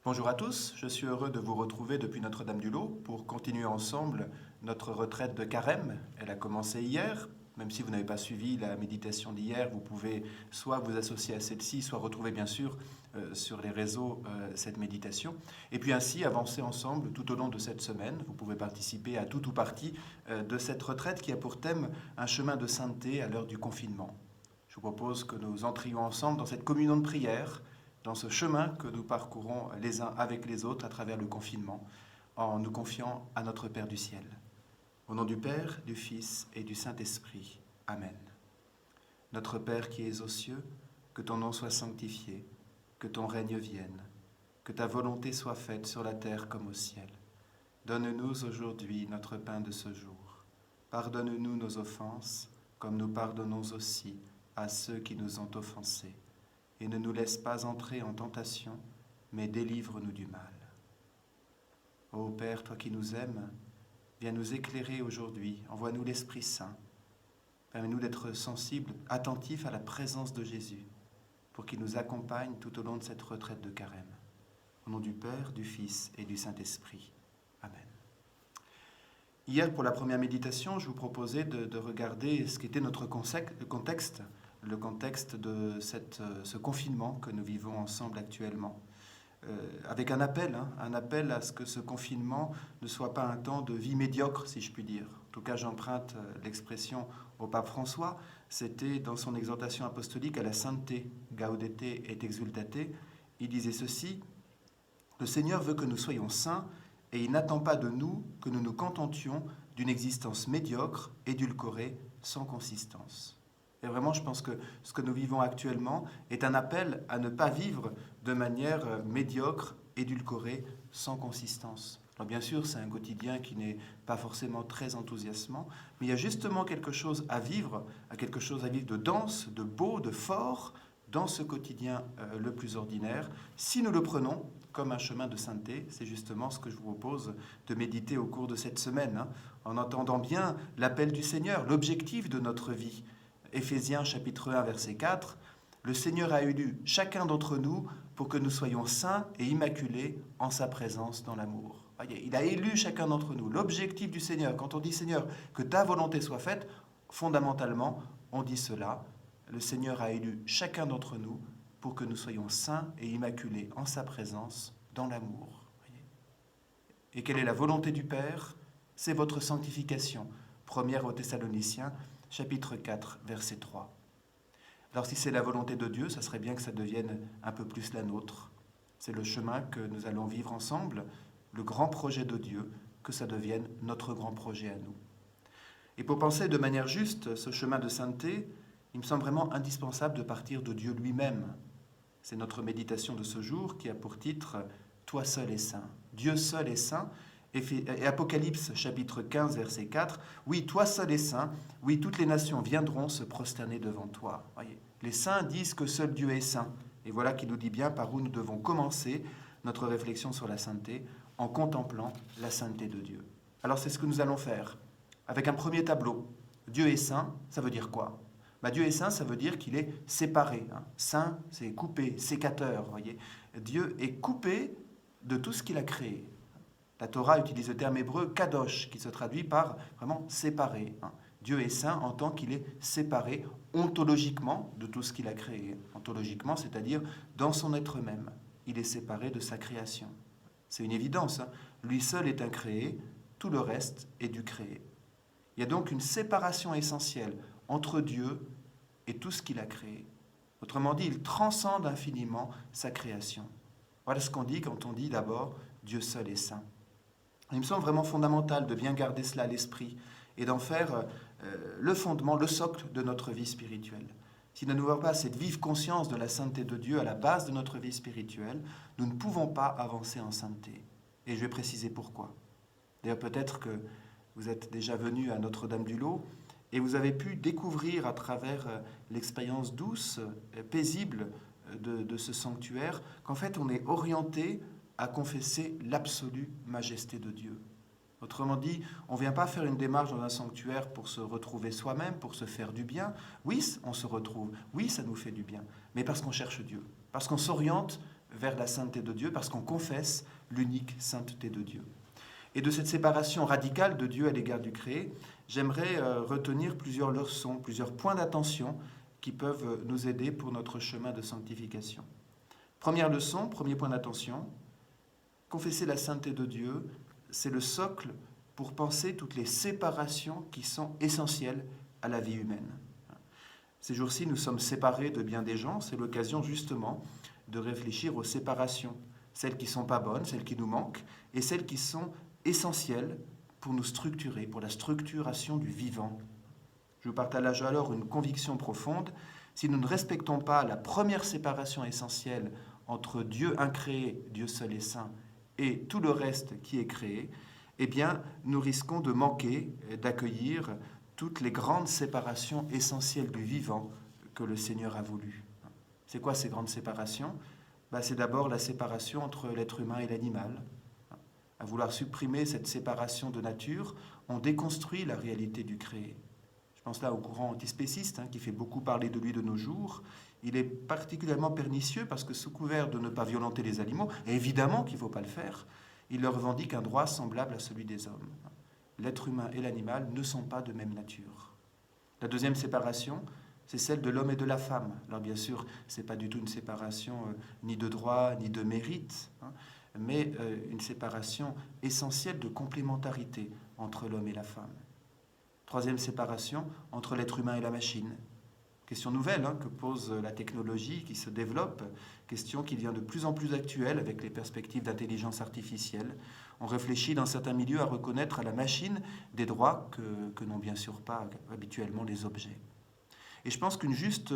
Bonjour à tous, je suis heureux de vous retrouver depuis Notre-Dame-du-Lot pour continuer ensemble notre retraite de Carême. Elle a commencé hier. Même si vous n'avez pas suivi la méditation d'hier, vous pouvez soit vous associer à celle-ci, soit retrouver bien sûr sur les réseaux cette méditation. Et puis ainsi avancer ensemble tout au long de cette semaine. Vous pouvez participer à tout ou partie de cette retraite qui a pour thème un chemin de sainteté à l'heure du confinement. Je vous propose que nous entrions ensemble dans cette communion de prière, dans ce chemin que nous parcourons les uns avec les autres à travers le confinement, en nous confiant à notre Père du ciel. Au nom du Père, du Fils et du Saint-Esprit. Amen. Notre Père qui es aux cieux, que ton nom soit sanctifié, que ton règne vienne, que ta volonté soit faite sur la terre comme au ciel. Donne-nous aujourd'hui notre pain de ce jour. Pardonne-nous nos offenses, comme nous pardonnons aussi à ceux qui nous ont offensés. Et ne nous laisse pas entrer en tentation, mais délivre-nous du mal. Ô Père, toi qui nous aimes, viens nous éclairer aujourd'hui, envoie-nous l'Esprit Saint. Permets-nous d'être sensibles, attentifs à la présence de Jésus, pour qu'il nous accompagne tout au long de cette retraite de Carême. Au nom du Père, du Fils et du Saint-Esprit. Amen. Hier, pour la première méditation, je vous proposais de regarder ce qu'était notre contexte, le contexte de ce confinement que nous vivons ensemble actuellement. Avec un appel à ce que ce confinement ne soit pas un temps de vie médiocre, si je puis dire. En tout cas, j'emprunte l'expression au pape François. C'était dans son exhortation apostolique à la sainteté, Gaudete et Exultate. Il disait ceci: « Le Seigneur veut que nous soyons saints et il n'attend pas de nous que nous nous contentions d'une existence médiocre, édulcorée, sans consistance. » Et vraiment, je pense que ce que nous vivons actuellement est un appel à ne pas vivre de manière médiocre, édulcorée, sans consistance. Alors bien sûr, c'est un quotidien qui n'est pas forcément très enthousiasmant, mais il y a justement quelque chose à vivre de dense, de beau, de fort dans ce quotidien le plus ordinaire. Si nous le prenons comme un chemin de sainteté, c'est justement ce que je vous propose de méditer au cours de cette semaine, en entendant bien l'appel du Seigneur, l'objectif de notre vie. Éphésiens chapitre 1, verset 4, « Le Seigneur a élu chacun d'entre nous pour que nous soyons saints et immaculés en sa présence dans l'amour. » Voyez, il a élu chacun d'entre nous. L'objectif du Seigneur, quand on dit « Seigneur, que ta volonté soit faite », fondamentalement, on dit cela. Le Seigneur a élu chacun d'entre nous pour que nous soyons saints et immaculés en sa présence dans l'amour. Et quelle est la volonté du Père? C'est votre sanctification. Première aux Thessaloniciens, chapitre 4, verset 3. Alors si c'est la volonté de Dieu, ça serait bien que ça devienne un peu plus la nôtre. C'est le chemin que nous allons vivre ensemble, le grand projet de Dieu, que ça devienne notre grand projet à nous. Et pour penser de manière juste ce chemin de sainteté, il me semble vraiment indispensable de partir de Dieu lui-même. C'est notre méditation de ce jour qui a pour titre « Toi seul es saint ». Dieu seul est saint. Et Apocalypse, chapitre 15, verset 4, « Oui, toi seul es saint, oui, toutes les nations viendront se prosterner devant toi. » Voyez, les saints disent que seul Dieu est saint. Et voilà qui nous dit bien par où nous devons commencer notre réflexion sur la sainteté, en contemplant la sainteté de Dieu. Alors c'est ce que nous allons faire, avec un premier tableau. Dieu est saint, ça veut dire quoi? Dieu est saint, ça veut dire qu'il est séparé. Saint, c'est coupé, sécateur. Voyez, Dieu est coupé de tout ce qu'il a créé. La Torah utilise le terme hébreu kadosh, qui se traduit par vraiment séparé. Dieu est saint en tant qu'il est séparé ontologiquement de tout ce qu'il a créé. Ontologiquement, c'est-à-dire dans son être même. Il est séparé de sa création. C'est une évidence. Lui seul est incréé, tout le reste est du créé. Il y a donc une séparation essentielle entre Dieu et tout ce qu'il a créé. Autrement dit, il transcende infiniment sa création. Voilà ce qu'on dit quand on dit d'abord « Dieu seul est saint ». Il me semble vraiment fondamental de bien garder cela à l'esprit et d'en faire le fondement, le socle de notre vie spirituelle. Si nous n'avons pas cette vive conscience de la sainteté de Dieu à la base de notre vie spirituelle, nous ne pouvons pas avancer en sainteté. Et je vais préciser pourquoi. D'ailleurs, peut-être que vous êtes déjà venu à Notre-Dame-du-Lot et vous avez pu découvrir à travers l'expérience douce, paisible de ce sanctuaire, qu'en fait on est orienté à confesser l'absolue majesté de Dieu. Autrement dit, on ne vient pas faire une démarche dans un sanctuaire pour se retrouver soi-même, pour se faire du bien. Oui, on se retrouve, oui, ça nous fait du bien, mais parce qu'on cherche Dieu, parce qu'on s'oriente vers la sainteté de Dieu parce qu'on confesse l'unique sainteté de Dieu. Et de cette séparation radicale de Dieu à l'égard du créé, j'aimerais retenir plusieurs leçons, plusieurs points d'attention qui peuvent nous aider pour notre chemin de sanctification. Première leçon, premier point d'attention, confesser la sainteté de Dieu, c'est le socle pour penser toutes les séparations qui sont essentielles à la vie humaine. Ces jours-ci, nous sommes séparés de bien des gens, c'est l'occasion justement de réfléchir aux séparations, celles qui ne sont pas bonnes, celles qui nous manquent, et celles qui sont essentielles pour nous structurer, pour la structuration du vivant. Je vous partage alors une conviction profonde. Si nous ne respectons pas la première séparation essentielle entre Dieu incréé, Dieu seul et saint, et tout le reste qui est créé, eh bien, nous risquons de manquer d'accueillir toutes les grandes séparations essentielles du vivant que le Seigneur a voulu. C'est quoi ces grandes séparations ? C'est d'abord la séparation entre l'être humain et l'animal. À vouloir supprimer cette séparation de nature, on déconstruit la réalité du créé. Je pense là au courant antispéciste qui fait beaucoup parler de lui de nos jours. Il est particulièrement pernicieux parce que sous couvert de ne pas violenter les animaux, et évidemment qu'il ne faut pas le faire, il leur revendique un droit semblable à celui des hommes. L'être humain et l'animal ne sont pas de même nature. La deuxième séparation, c'est celle de l'homme et de la femme. Alors bien sûr, ce n'est pas du tout une séparation ni de droit, ni de mérite, mais une séparation essentielle de complémentarité entre l'homme et la femme. Troisième séparation, entre l'être humain et la machine. Question nouvelle que pose la technologie qui se développe, question qui devient de plus en plus actuelle avec les perspectives d'intelligence artificielle. On réfléchit dans certains milieux à reconnaître à la machine des droits que n'ont bien sûr pas habituellement les objets. Et je pense qu'une juste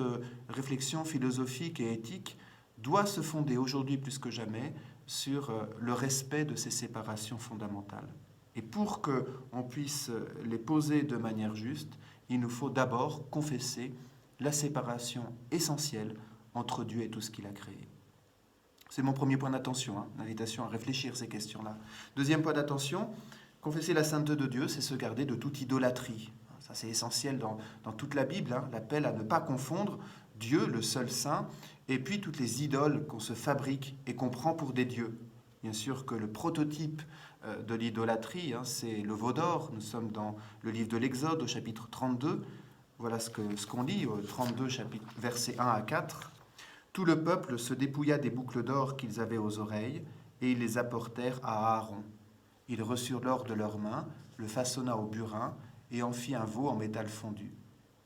réflexion philosophique et éthique doit se fonder aujourd'hui plus que jamais sur le respect de ces séparations fondamentales. Et pour qu'on puisse les poser de manière juste, il nous faut d'abord confesser la séparation essentielle entre Dieu et tout ce qu'il a créé. C'est mon premier point d'attention, l'invitation à réfléchir ces questions-là. Deuxième point d'attention, confesser la sainteté de Dieu, c'est se garder de toute idolâtrie. Ça, c'est essentiel dans toute la Bible, l'appel à ne pas confondre Dieu, le seul saint, et puis toutes les idoles qu'on se fabrique et qu'on prend pour des dieux. Bien sûr que le prototype de l'idolâtrie, c'est le veau d'or. Nous sommes dans le livre de l'Exode, au chapitre 32. Voilà ce qu'on lit, au 32, versets 1 à 4. « Tout le peuple se dépouilla des boucles d'or qu'ils avaient aux oreilles, et ils les apportèrent à Aaron. Ils reçurent l'or de leurs mains, le façonna au burin, et en fit un veau en métal fondu.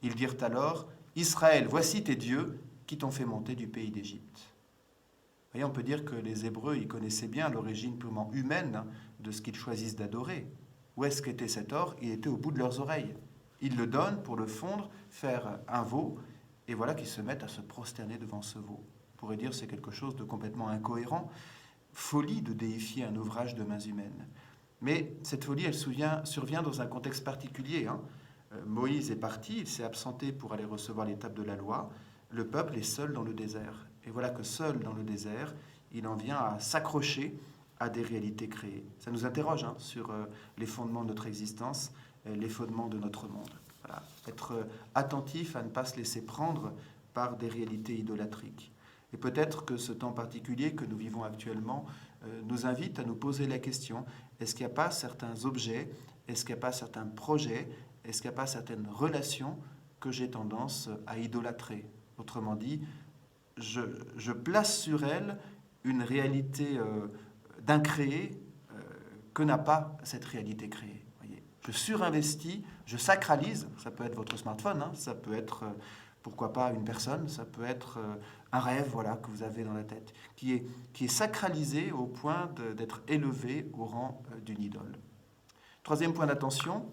Ils dirent alors, « Israël, voici tes dieux qui t'ont fait monter du pays d'Égypte. » Vous voyez, on peut dire que les Hébreux, ils connaissaient bien l'origine purement humaine de ce qu'ils choisissent d'adorer. Où est-ce qu'était cet or ? Il était au bout de leurs oreilles. Ils le donnent pour le fondre, faire un veau, et voilà qu'ils se mettent à se prosterner devant ce veau. On pourrait dire que c'est quelque chose de complètement incohérent, folie de déifier un ouvrage de mains humaines. Mais cette folie, elle survient dans un contexte particulier. Moïse est parti, il s'est absenté pour aller recevoir l'étape de la loi. Le peuple est seul dans le désert. Et voilà que seul dans le désert, il en vient à s'accrocher à des réalités créées. Ça nous interroge sur les fondements de notre existence, les fondements de notre monde. Voilà. Être attentif à ne pas se laisser prendre par des réalités idolâtriques. Et peut-être que ce temps particulier que nous vivons actuellement nous invite à nous poser la question, est-ce qu'il n'y a pas certains objets, est-ce qu'il n'y a pas certains projets, est-ce qu'il n'y a pas certaines relations que j'ai tendance à idolâtrer ? Autrement dit, je place sur elles une réalité d'incréé que n'a pas cette réalité créée. Voyez, je surinvestis, je sacralise, ça peut être votre smartphone, ça peut être, pourquoi pas, une personne, ça peut être un rêve que vous avez dans la tête, qui est sacralisé au point d'être élevé au rang d'une idole. Troisième point d'attention,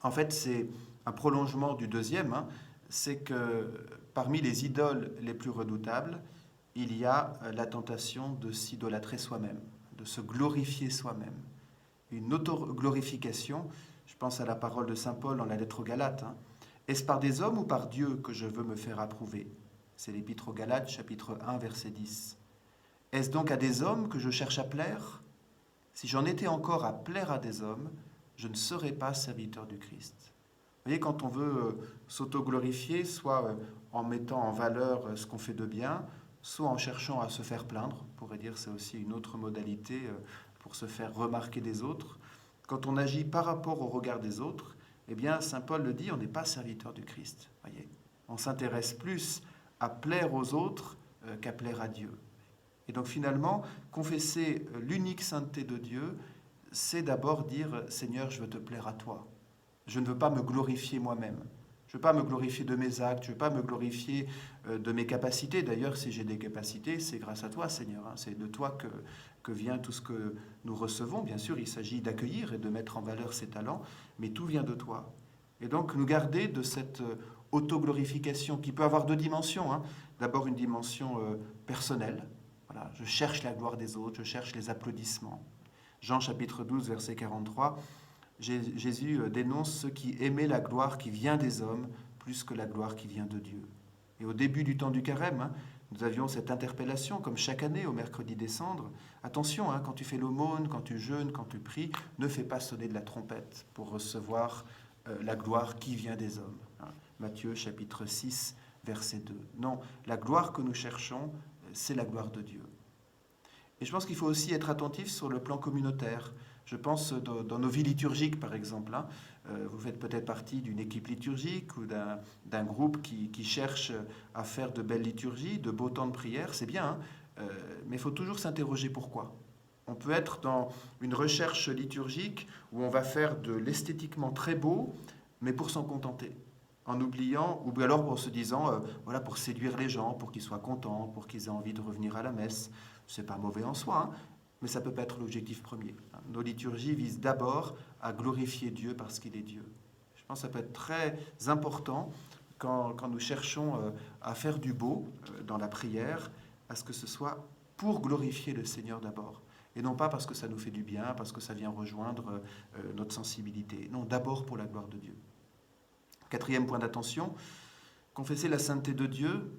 en fait, c'est un prolongement du deuxième, c'est que parmi les idoles les plus redoutables, il y a la tentation de s'idolâtrer soi-même, de se glorifier soi-même. Une autoglorification, je pense à la parole de saint Paul dans la lettre aux Galates. Est-ce par des hommes ou par Dieu que je veux me faire approuver ? C'est l'épître aux Galates, chapitre 1, verset 10. Est-ce donc à des hommes que je cherche à plaire ? Si j'en étais encore à plaire à des hommes, je ne serais pas serviteur du Christ. Vous voyez, quand on veut s'autoglorifier, soit en mettant en valeur ce qu'on fait de bien, soit en cherchant à se faire plaindre, on pourrait dire c'est aussi une autre modalité pour se faire remarquer des autres. Quand on agit par rapport au regard des autres, eh bien, saint Paul le dit, on n'est pas serviteur du Christ. Voyez, on s'intéresse plus à plaire aux autres qu'à plaire à Dieu. Et donc finalement, confesser l'unique sainteté de Dieu, c'est d'abord dire « Seigneur, je veux te plaire à toi. Je ne veux pas me glorifier moi-même. Je ne veux pas me glorifier de mes actes, je ne veux pas me glorifier de mes capacités. D'ailleurs, si j'ai des capacités, c'est grâce à toi, Seigneur. C'est de toi que vient tout ce que nous recevons. Bien sûr, il s'agit d'accueillir et de mettre en valeur ses talents, mais tout vient de toi. Et donc, nous garder de cette autoglorification qui peut avoir deux dimensions. D'abord, une dimension personnelle. Voilà, je cherche la gloire des autres, je cherche les applaudissements. Jean chapitre 12, verset 43, Jésus dénonce ceux qui aimaient la gloire qui vient des hommes plus que la gloire qui vient de Dieu. Et au début du temps du carême, nous avions cette interpellation, comme chaque année au mercredi des cendres. Attention, quand tu fais l'aumône, quand tu jeûnes, quand tu pries, ne fais pas sonner de la trompette pour recevoir la gloire qui vient des hommes. Matthieu chapitre 6, verset 2. Non, la gloire que nous cherchons, c'est la gloire de Dieu. Et je pense qu'il faut aussi être attentif sur le plan communautaire. Je pense dans nos vies liturgiques, par exemple. Vous faites peut-être partie d'une équipe liturgique ou d'un groupe qui cherche à faire de belles liturgies, de beaux temps de prière. C'est bien, mais il faut toujours s'interroger pourquoi. On peut être dans une recherche liturgique où on va faire de l'esthétiquement très beau, mais pour s'en contenter, en oubliant, ou alors en se disant, voilà, pour séduire les gens, pour qu'ils soient contents, pour qu'ils aient envie de revenir à la messe. C'est pas mauvais en soi, mais ça ne peut pas être l'objectif premier. Nos liturgies visent d'abord à glorifier Dieu parce qu'il est Dieu. Je pense que ça peut être très important quand nous cherchons à faire du beau dans la prière, à ce que ce soit pour glorifier le Seigneur d'abord. Et non pas parce que ça nous fait du bien, parce que ça vient rejoindre notre sensibilité. Non, d'abord pour la gloire de Dieu. Quatrième point d'attention, confesser la sainteté de Dieu,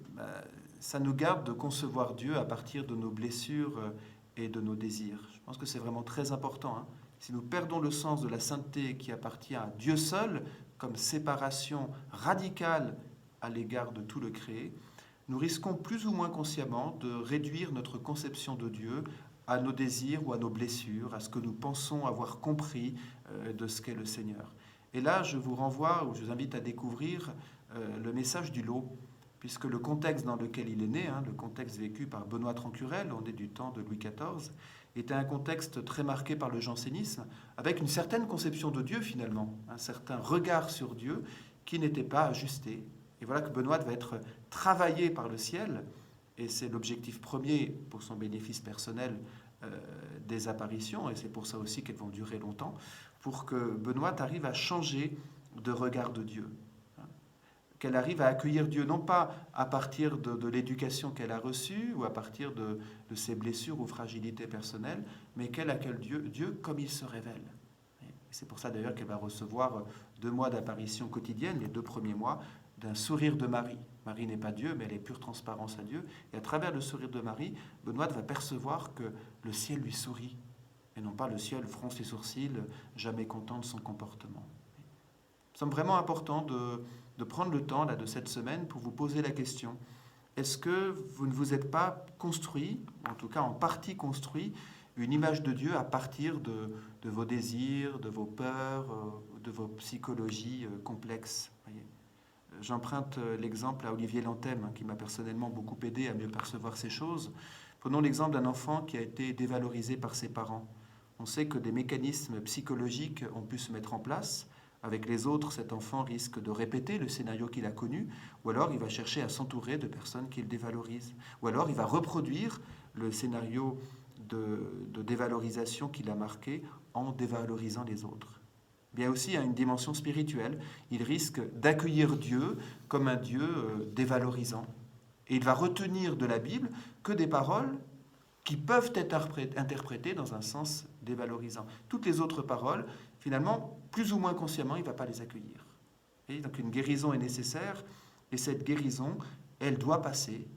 ça nous garde de concevoir Dieu à partir de nos blessures et de nos désirs. Je pense que c'est vraiment très important. Si nous perdons le sens de la sainteté qui appartient à Dieu seul, comme séparation radicale à l'égard de tout le créé, nous risquons plus ou moins consciemment de réduire notre conception de Dieu à nos désirs ou à nos blessures, à ce que nous pensons avoir compris de ce qu'est le Seigneur. Et là, je vous renvoie, ou je vous invite à découvrir le message du lot, puisque le contexte dans lequel il est né, le contexte vécu par Benoît Trancurel, on est du temps de Louis XIV, était un contexte très marqué par le jansénisme, avec une certaine conception de Dieu finalement, un certain regard sur Dieu qui n'était pas ajusté. Et voilà que Benoît va être travaillé par le ciel, et c'est l'objectif premier pour son bénéfice personnel des apparitions, et c'est pour ça aussi qu'elles vont durer longtemps, pour que Benoît arrive à changer de regard de Dieu. Qu'elle arrive à accueillir Dieu, non pas à partir de l'éducation qu'elle a reçue ou à partir de ses blessures ou fragilités personnelles, mais qu'elle accueille Dieu comme il se révèle. Et c'est pour ça d'ailleurs qu'elle va recevoir 2 mois d'apparition quotidienne, les 2 premiers mois, d'un sourire de Marie. Marie n'est pas Dieu, mais elle est pure transparence à Dieu. Et à travers le sourire de Marie, Benoît va percevoir que le ciel lui sourit, et non pas le ciel fronce les sourcils, jamais content de son comportement. Il semble vraiment important de prendre le temps là, de cette semaine pour vous poser la question. Est-ce que vous ne vous êtes pas construit, en tout cas en partie construit, une image de Dieu à partir de vos désirs, de vos peurs, de vos psychologies complexes? Voyez. J'emprunte l'exemple à Olivier Lantem, qui m'a personnellement beaucoup aidé à mieux percevoir ces choses. Prenons l'exemple d'un enfant qui a été dévalorisé par ses parents. On sait que des mécanismes psychologiques ont pu se mettre en place. Avec les autres, cet enfant risque de répéter le scénario qu'il a connu, ou alors il va chercher à s'entourer de personnes qu'il dévalorise, ou alors il va reproduire le scénario de dévalorisation qu'il a marqué en dévalorisant les autres. Bien aussi, il y a une dimension spirituelle. Il risque d'accueillir Dieu comme un Dieu dévalorisant. Et il va retenir de la Bible que des paroles qui peuvent être interprétées dans un sens dévalorisant. Toutes les autres paroles, finalement, plus ou moins consciemment, il ne va pas les accueillir. Et donc une guérison est nécessaire, et cette guérison, elle doit passer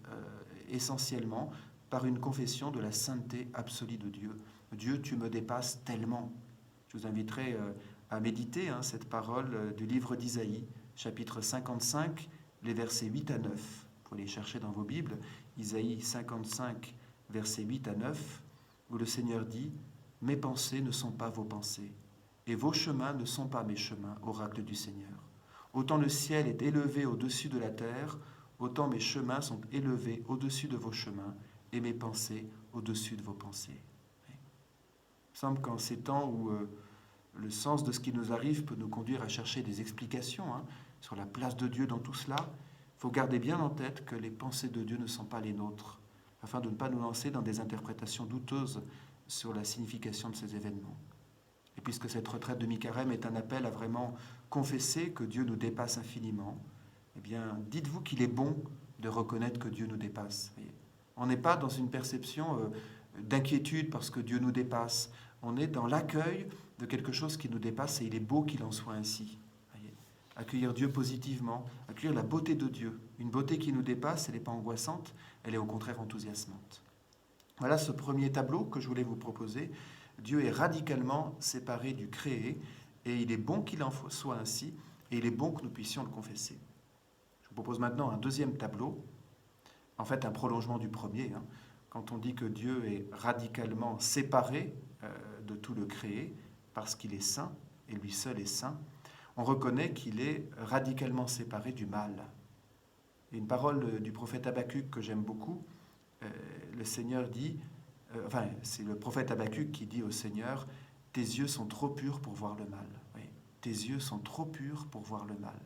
essentiellement par une confession de la sainteté absolue de Dieu. Dieu, tu me dépasses tellement. Je vous inviterai à méditer cette parole du livre d'Isaïe, chapitre 55, les versets 8 à 9. Vous pouvez les chercher dans vos Bibles. Isaïe 55, versets 8 à 9, où le Seigneur dit « Mes pensées ne sont pas vos pensées, et vos chemins ne sont pas mes chemins, oracle du Seigneur. Autant le ciel est élevé au-dessus de la terre, autant mes chemins sont élevés au-dessus de vos chemins, et mes pensées au-dessus de vos pensées. » Il me semble qu'en ces temps où le sens de ce qui nous arrive peut nous conduire à chercher des explications sur la place de Dieu dans tout cela, il faut garder bien en tête que les pensées de Dieu ne sont pas les nôtres, afin de ne pas nous lancer dans des interprétations douteuses sur la signification de ces événements. Et puisque cette retraite de mi-carême est un appel à vraiment confesser que Dieu nous dépasse infiniment, eh bien, dites-vous qu'il est bon de reconnaître que Dieu nous dépasse. On n'est pas dans une perception d'inquiétude parce que Dieu nous dépasse. On est dans l'accueil de quelque chose qui nous dépasse et il est beau qu'il en soit ainsi. Accueillir Dieu positivement, accueillir la beauté de Dieu. Une beauté qui nous dépasse, elle n'est pas angoissante, elle est au contraire enthousiasmante. Voilà ce premier tableau que je voulais vous proposer. Dieu est radicalement séparé du créé et il est bon qu'il en soit ainsi et il est bon que nous puissions le confesser. Je vous propose maintenant un deuxième tableau, en fait un prolongement du premier. Quand on dit que Dieu est radicalement séparé de tout le créé parce qu'il est saint et lui seul est saint, on reconnaît qu'il est radicalement séparé du mal. Et une parole du prophète Habacuc que j'aime beaucoup, le Seigneur dit, c'est le prophète Habacuc qui dit au Seigneur, « Tes yeux sont trop purs pour voir le mal. » Oui, tes yeux sont trop purs pour voir le mal.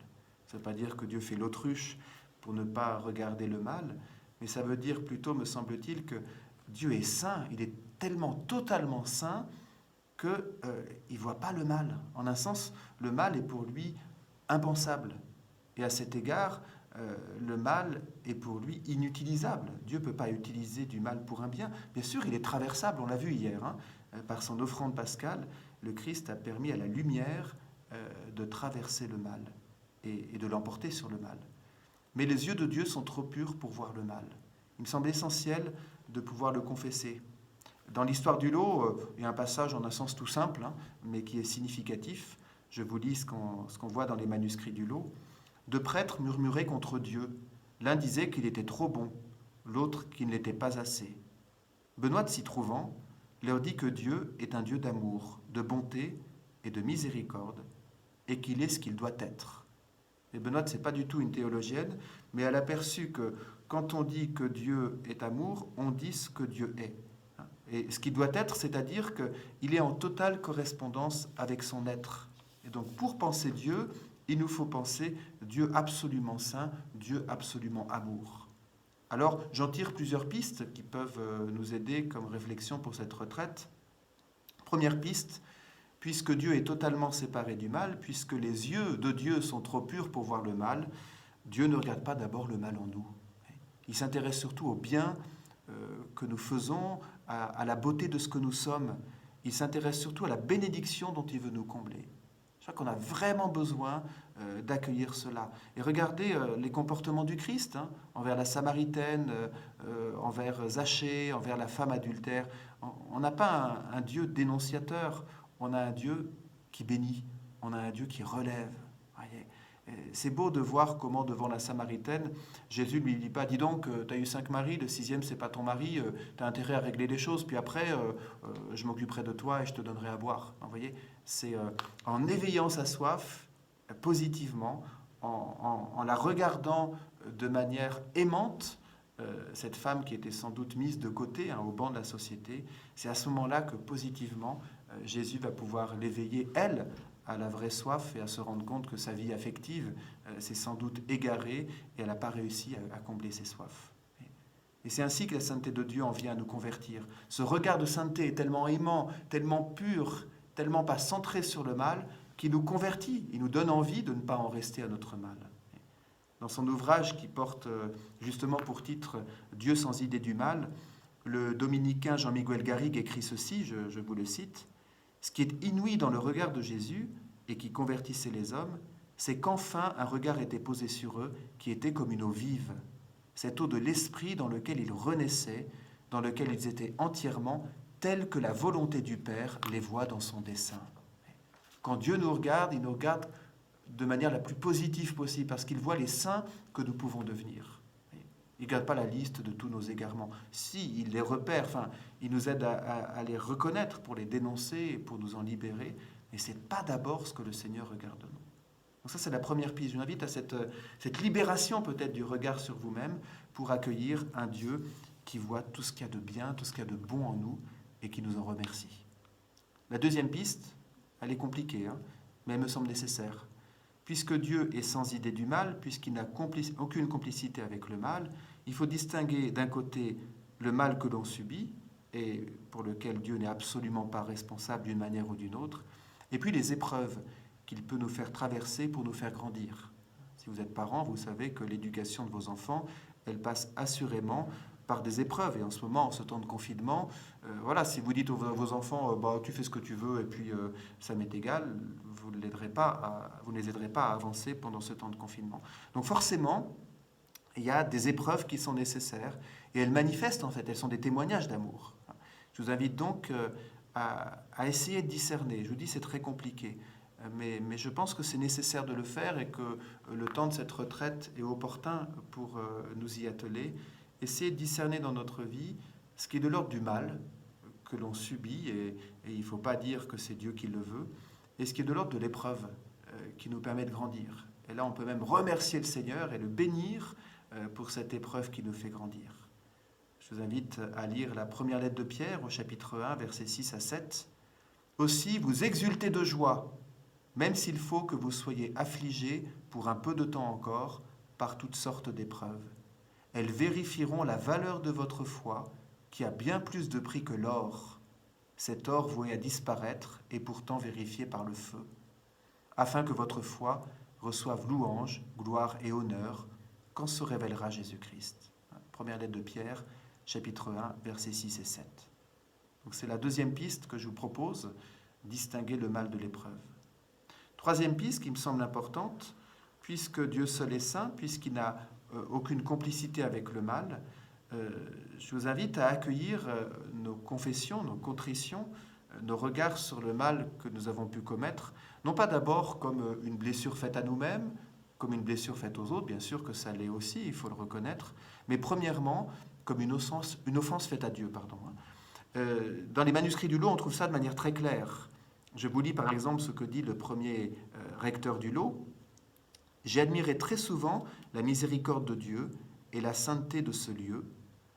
Ça ne veut pas dire que Dieu fait l'autruche pour ne pas regarder le mal, mais ça veut dire plutôt, me semble-t-il, que Dieu est saint, il est tellement totalement saint qu'il ne voit pas le mal. En un sens, le mal est pour lui impensable. Et à cet égard, le mal est pour lui inutilisable. Dieu ne peut pas utiliser du mal pour un bien. Bien sûr, il est traversable, on l'a vu hier. Par son offrande pascale, le Christ a permis à la lumière de traverser le mal et de l'emporter sur le mal. Mais les yeux de Dieu sont trop purs pour voir le mal. Il me semble essentiel de pouvoir le confesser. Dans l'histoire du lot, il y a un passage en un sens tout simple, mais qui est significatif. Je vous lis ce qu'on voit dans les manuscrits du lot. Deux prêtres murmuraient contre Dieu. L'un disait qu'il était trop bon, l'autre qu'il ne l'était pas assez. Benoît de s'y trouvant leur dit que Dieu est un Dieu d'amour, de bonté et de miséricorde, et qu'il est ce qu'il doit être. Et Benoît, ce n'est pas du tout une théologienne, mais elle a perçu que quand on dit que Dieu est amour, on dit ce que Dieu est. Et ce qu'il doit être, c'est-à-dire qu'il est en totale correspondance avec son être. Et donc, pour penser Dieu, il nous faut penser Dieu absolument saint, Dieu absolument amour. Alors, j'en tire plusieurs pistes qui peuvent nous aider comme réflexion pour cette retraite. Première piste, puisque Dieu est totalement séparé du mal, puisque les yeux de Dieu sont trop purs pour voir le mal, Dieu ne regarde pas d'abord le mal en nous. Il s'intéresse surtout au bien que nous faisons, à la beauté de ce que nous sommes. Il s'intéresse surtout à la bénédiction dont il veut nous combler. Je crois qu'on a vraiment besoin d'accueillir cela. Et regardez les comportements du Christ, envers la Samaritaine, envers Zachée, envers la femme adultère. On n'a pas un Dieu dénonciateur, on a un Dieu qui bénit, on a un Dieu qui relève. Voyez, c'est beau de voir comment, devant la Samaritaine, Jésus ne lui dit pas « Dis donc, tu as eu 5 maris, le 6e, c'est pas ton mari, tu as intérêt à régler les choses, puis après, je m'occuperai de toi et je te donnerai à boire. » Vous voyez, c'est en éveillant sa soif positivement, en la regardant de manière aimante, cette femme qui était sans doute mise de côté au banc de la société, c'est à ce moment-là que positivement, Jésus va pouvoir l'éveiller, elle, à la vraie soif et à se rendre compte que sa vie affective s'est sans doute égarée et elle n'a pas réussi à combler ses soifs. Et c'est ainsi que la sainteté de Dieu en vient à nous convertir. Ce regard de sainteté est tellement aimant, tellement pur, tellement pas centré sur le mal, qu'il nous convertit, il nous donne envie de ne pas en rester à notre mal. Dans son ouvrage qui porte justement pour titre « Dieu sans idée du mal », le dominicain Jean-Miguel Garrigue écrit ceci, je vous le cite, « Ce qui est inouï dans le regard de Jésus et qui convertissait les hommes, c'est qu'enfin un regard était posé sur eux qui était comme une eau vive, cette eau de l'esprit dans lequel ils renaissaient, dans lequel ils étaient entièrement tels que la volonté du Père les voit dans son dessein. » Quand Dieu nous regarde, il nous regarde de manière la plus positive possible, parce qu'il voit les saints que nous pouvons devenir. Il ne garde pas la liste de tous nos égarements. Si, il les repère, enfin, il nous aide à les reconnaître pour les dénoncer et pour nous en libérer. Mais ce n'est pas d'abord ce que le Seigneur regarde de nous. Donc ça, c'est la première piste. Je vous invite à cette libération peut-être du regard sur vous-même pour accueillir un Dieu qui voit tout ce qu'il y a de bien, tout ce qu'il y a de bon en nous et qui nous en remercie. La deuxième piste, elle est compliquée, hein, mais elle me semble nécessaire. Puisque Dieu est sans idée du mal, puisqu'il n'a aucune complicité avec le mal, il faut distinguer d'un côté le mal que l'on subit, et pour lequel Dieu n'est absolument pas responsable d'une manière ou d'une autre, et puis les épreuves qu'il peut nous faire traverser pour nous faire grandir. Si vous êtes parent, vous savez que l'éducation de vos enfants, elle passe assurément par des épreuves. Et en ce moment, en ce temps de confinement, voilà, si vous dites à vos enfants, bah, tu fais ce que tu veux et puis ça m'est égal, vous ne les aiderez pas à avancer pendant ce temps de confinement. Donc forcément, il y a des épreuves qui sont nécessaires et elles manifestent en fait, elles sont des témoignages d'amour. Je vous invite donc à essayer de discerner. Je vous dis, c'est très compliqué. Mais je pense que c'est nécessaire de le faire et que le temps de cette retraite est opportun pour nous y atteler. Essayer de discerner dans notre vie ce qui est de l'ordre du mal que l'on subit, et il ne faut pas dire que c'est Dieu qui le veut, et ce qui est de l'ordre de l'épreuve qui nous permet de grandir. Et là, on peut même remercier le Seigneur et le bénir pour cette épreuve qui nous fait grandir. Je vous invite à lire la première lettre de Pierre au chapitre 1, versets 6 à 7. « Aussi, vous exultez de joie, même s'il faut que vous soyez affligés pour un peu de temps encore par toutes sortes d'épreuves. Elles vérifieront la valeur de votre foi, qui a bien plus de prix que l'or, cet or voué à disparaître et pourtant vérifié par le feu, afin que votre foi reçoive louange, gloire et honneur quand se révélera Jésus-Christ. » Première lettre de Pierre, chapitre 1, versets 6 et 7. Donc c'est la deuxième piste que je vous propose, distinguer le mal de l'épreuve. Troisième piste qui me semble importante, puisque Dieu seul est saint, puisqu'il n'a aucune complicité avec le mal, je vous invite à accueillir nos confessions, nos contritions, nos regards sur le mal que nous avons pu commettre, non pas d'abord comme une blessure faite à nous-mêmes, comme une blessure faite aux autres, bien sûr que ça l'est aussi, il faut le reconnaître, mais premièrement comme une offense faite à Dieu. Dans les manuscrits du Lot, on trouve ça de manière très claire. Je vous lis par exemple ce que dit le premier recteur du Lot. « J'ai admiré très souvent la miséricorde de Dieu et la sainteté de ce lieu,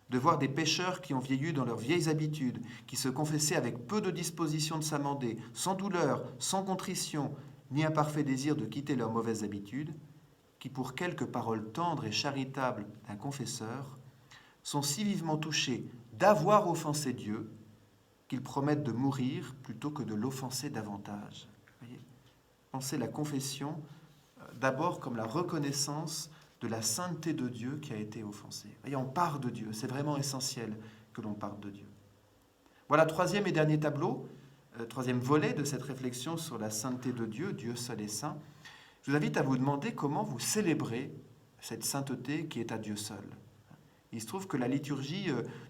de voir des pécheurs qui ont vieilli dans leurs vieilles habitudes, qui se confessaient avec peu de disposition de s'amender, sans douleur, sans contrition, ni un parfait désir de quitter leurs mauvaises habitudes, qui pour quelques paroles tendres et charitables d'un confesseur, sont si vivement touchés d'avoir offensé Dieu, qu'ils promettent de mourir plutôt que de l'offenser davantage. » Voyez, pensez la confession d'abord comme la reconnaissance de la sainteté de Dieu qui a été offensée. Voyez, on part de Dieu, c'est vraiment essentiel que l'on parte de Dieu. Voilà, troisième et dernier tableau, troisième volet de cette réflexion sur la sainteté de Dieu, Dieu seul est saint. Je vous invite à vous demander comment vous célébrez cette sainteté qui est à Dieu seul. Il se trouve que la liturgie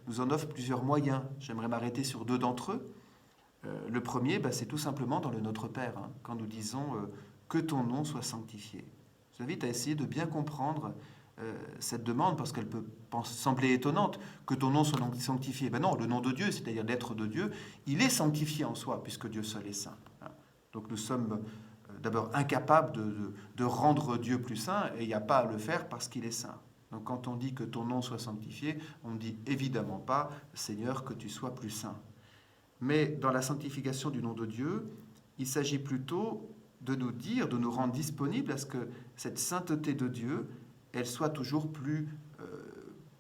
nous en offre plusieurs moyens. J'aimerais m'arrêter sur deux d'entre eux. Le premier, c'est tout simplement dans le Notre Père, quand nous disons « que ton nom soit sanctifié ». Je vous invite à essayer de bien comprendre cette demande, parce qu'elle peut sembler étonnante, que ton nom soit sanctifié. Ben non, le nom de Dieu, c'est-à-dire l'être de Dieu, il est sanctifié en soi, puisque Dieu seul est saint. Donc nous sommes d'abord incapables de rendre Dieu plus saint, et il n'y a pas à le faire parce qu'il est saint. Donc quand on dit que ton nom soit sanctifié, on ne dit évidemment pas, Seigneur, que tu sois plus saint. Mais dans la sanctification du nom de Dieu, il s'agit plutôt de nous dire, de nous rendre disponibles à ce que cette sainteté de Dieu, elle soit toujours plus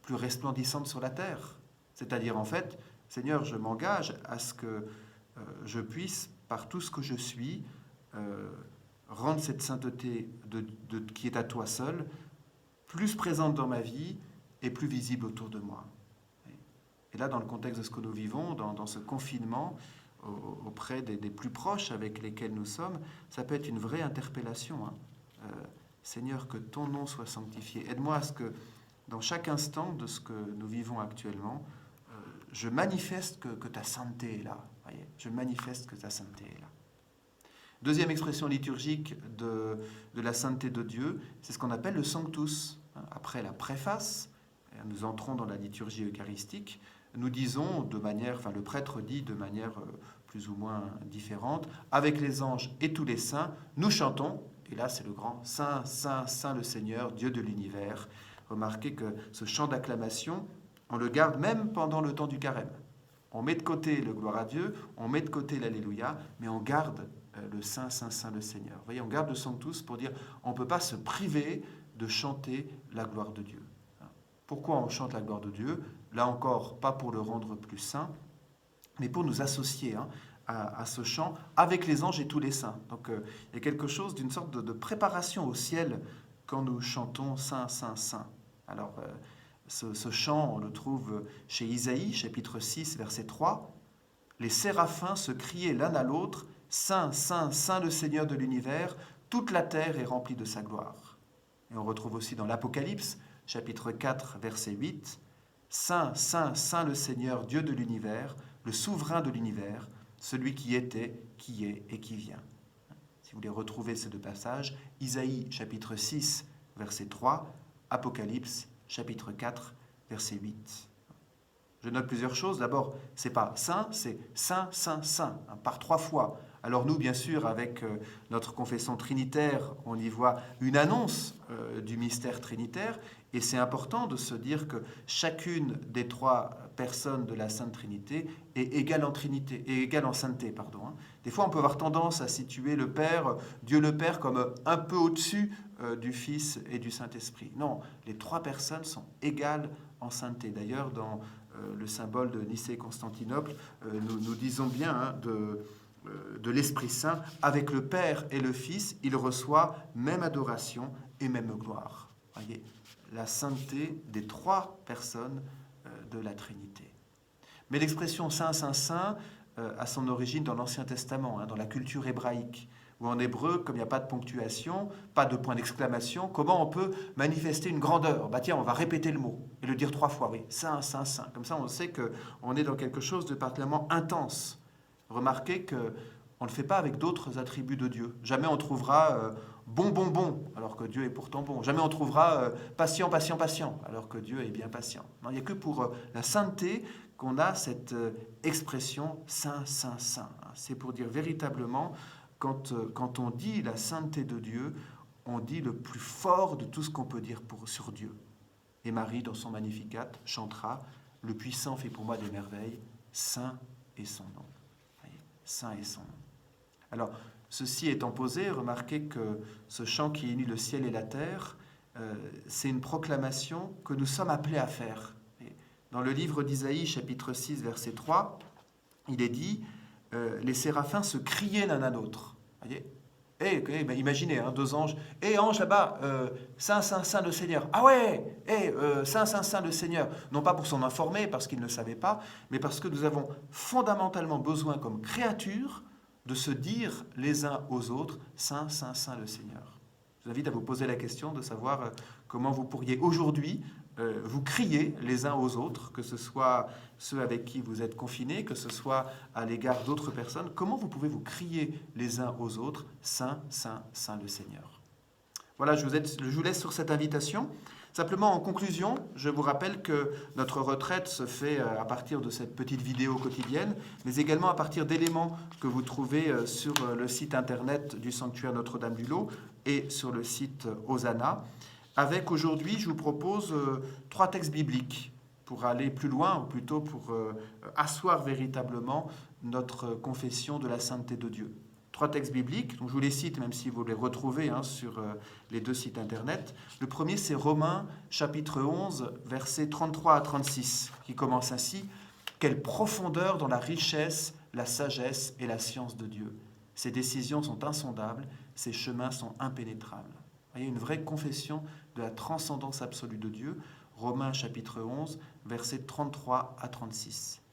resplendissante sur la terre. C'est-à-dire, en fait, Seigneur, je m'engage à ce que je puisse, par tout ce que je suis, rendre cette sainteté qui est à toi seul, plus présente dans ma vie et plus visible autour de moi. Et là, dans le contexte de ce que nous vivons, dans ce confinement, auprès des plus proches avec lesquels nous sommes, ça peut être une vraie interpellation. Seigneur, que ton nom soit sanctifié. Aide-moi à ce que, dans chaque instant de ce que nous vivons actuellement, je manifeste que ta sainteté est là. Voyez, je manifeste que ta sainteté est là. Deuxième expression liturgique de la sainteté de Dieu, c'est ce qu'on appelle le Sanctus. Après la préface, nous entrons dans la liturgie eucharistique, nous disons de manière, le prêtre dit de manière plus ou moins différente, avec les anges et tous les saints, nous chantons, et là c'est le grand Saint, Saint, Saint le Seigneur, Dieu de l'univers. Remarquez que ce chant d'acclamation, on le garde même pendant le temps du carême. On met de côté le gloire à Dieu, on met de côté l'alléluia, mais on garde le Saint, Saint, Saint le Seigneur. Vous voyez, on garde le Sanctus pour dire on ne peut pas se priver de chanter la gloire de Dieu. Pourquoi on chante la gloire de Dieu? Là encore, pas pour le rendre plus saint, mais pour nous associer à ce chant avec les anges et tous les saints. Donc il y a quelque chose d'une sorte de préparation au ciel quand nous chantons Saint, Saint, Saint. Alors ce chant, on le trouve chez Isaïe, chapitre 6, verset 3. Les séraphins se criaient l'un à l'autre, Saint, Saint, Saint le Seigneur de l'univers, toute la terre est remplie de sa gloire. Et on retrouve aussi dans l'Apocalypse, chapitre 4, verset 8, Saint, Saint, Saint le Seigneur, Dieu de l'univers, le souverain de l'univers, celui qui était, qui est et qui vient. Si vous voulez retrouver ces deux passages, Isaïe, chapitre 6, verset 3, Apocalypse, chapitre 4, verset 8. Je note plusieurs choses. D'abord, c'est pas saint, c'est saint, saint, saint, par 3 fois. Alors nous, bien sûr, avec notre confession trinitaire, on y voit une annonce du mystère trinitaire, et c'est important de se dire que chacune des 3 personnes de la Sainte Trinité est égale en Trinité, et égale en sainteté, pardon. Des fois, on peut avoir tendance à situer le Père, Dieu le Père, comme un peu au-dessus du Fils et du Saint-Esprit. Non, les 3 personnes sont égales en sainteté. D'ailleurs, dans le symbole de Nicée-Constantinople, nous disons bien de l'Esprit Saint, avec le Père et le Fils, il reçoit même adoration et même gloire. Voyez, la sainteté des 3 personnes de la Trinité. Mais l'expression Saint, Saint, Saint a son origine dans l'Ancien Testament, dans la culture hébraïque, où en hébreu, comme il n'y a pas de ponctuation, pas de point d'exclamation, comment on peut manifester une grandeur? Tiens, on va répéter le mot et le dire 3 fois, oui, Saint, Saint, Saint. Comme ça, on sait qu'on est dans quelque chose de particulièrement intense. Remarquez qu'on ne le fait pas avec d'autres attributs de Dieu. Jamais on trouvera bon, bon, bon, alors que Dieu est pourtant bon. Jamais on trouvera patient, patient, patient, alors que Dieu est bien patient. Non, il n'y a que pour la sainteté qu'on a cette expression Saint, Saint, Saint. C'est pour dire véritablement, quand on dit la sainteté de Dieu, on dit le plus fort de tout ce qu'on peut dire sur Dieu. Et Marie, dans son Magnificat, chantera « Le puissant fait pour moi des merveilles, saint est son nom ». Saint est son nom. Alors, ceci étant posé, remarquez que ce chant qui unit le ciel et la terre, c'est une proclamation que nous sommes appelés à faire. Dans le livre d'Isaïe, chapitre 6, verset 3, il est dit les séraphins se criaient l'un à l'autre. Voyez, imaginez, 2 anges. Ange là-bas, Saint, Saint, Saint le Seigneur. Ah ouais, Saint, Saint, Saint le Seigneur. Non pas pour s'en informer, parce qu'ils ne savaient pas, mais parce que nous avons fondamentalement besoin, comme créatures, de se dire les uns aux autres, Saint, Saint, Saint le Seigneur. Je vous invite à vous poser la question de savoir comment vous pourriez aujourd'hui vous crier les uns aux autres, que ce soit ceux avec qui vous êtes confinés, que ce soit à l'égard d'autres personnes. Comment vous pouvez vous crier les uns aux autres, Saint, Saint, Saint le Seigneur. Voilà, je vous laisse sur cette invitation. Simplement, en conclusion, je vous rappelle que notre retraite se fait à partir de cette petite vidéo quotidienne, mais également à partir d'éléments que vous trouvez sur le site internet du sanctuaire Notre-Dame-du-Lot et sur le site Hosanna. Avec aujourd'hui, je vous propose 3 textes bibliques pour aller plus loin, ou plutôt pour asseoir véritablement notre confession de la sainteté de Dieu. 3 textes bibliques, donc je vous les cite, même si vous les retrouvez sur les 2 sites internet. Le premier, c'est Romains, chapitre 11, versets 33 à 36, qui commence ainsi. « Quelle profondeur dans la richesse, la sagesse et la science de Dieu. Ses décisions sont insondables, ses chemins sont impénétrables. » Il y a une vraie confession de la transcendance absolue de Dieu. Romains chapitre 11, versets 33 à 36.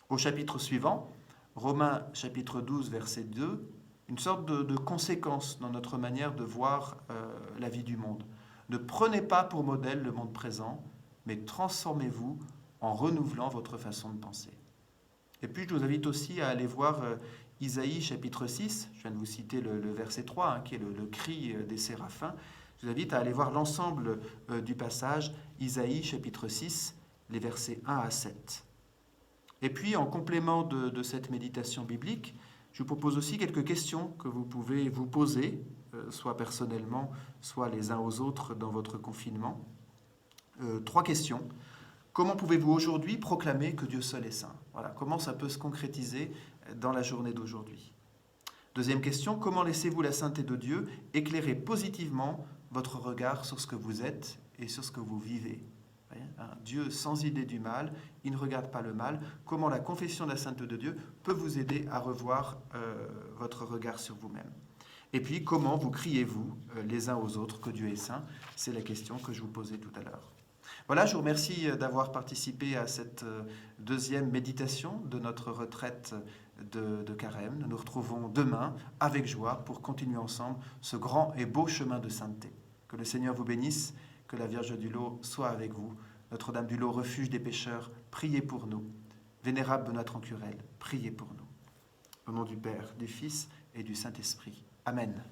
Au chapitre suivant, Romains chapitre 12, verset 2, une sorte de conséquence dans notre manière de voir la vie du monde. Ne prenez pas pour modèle le monde présent, mais transformez-vous en renouvelant votre façon de penser. Et puis je vous invite aussi à aller voir Isaïe chapitre 6, je viens de vous citer le verset 3, qui est le cri des séraphins. Je vous invite à aller voir l'ensemble du passage, Isaïe chapitre 6, les versets 1 à 7. Et puis, en complément de cette méditation biblique, je vous propose aussi quelques questions que vous pouvez vous poser, soit personnellement, soit les uns aux autres dans votre confinement. 3 questions. Comment pouvez-vous aujourd'hui proclamer que Dieu seul est saint? Voilà, comment ça peut se concrétiser dans la journée d'aujourd'hui? Deuxième question, comment laissez-vous la sainteté de Dieu éclairer positivement votre regard sur ce que vous êtes et sur ce que vous vivez? Dieu sans idée du mal, il ne regarde pas le mal. Comment la confession de la sainteté de Dieu peut vous aider à revoir votre regard sur vous-même? Et puis, comment vous criez-vous les uns aux autres que Dieu est saint? C'est la question que je vous posais tout à l'heure. Voilà, je vous remercie d'avoir participé à cette deuxième méditation de notre retraite de Carême. Nous nous retrouvons demain avec joie pour continuer ensemble ce grand et beau chemin de sainteté. Que le Seigneur vous bénisse, que la Vierge du Lot soit avec vous. Notre-Dame du Lot, refuge des pécheurs, priez pour nous. Vénérable Benoît Trancurel, priez pour nous. Au nom du Père, du Fils et du Saint-Esprit. Amen.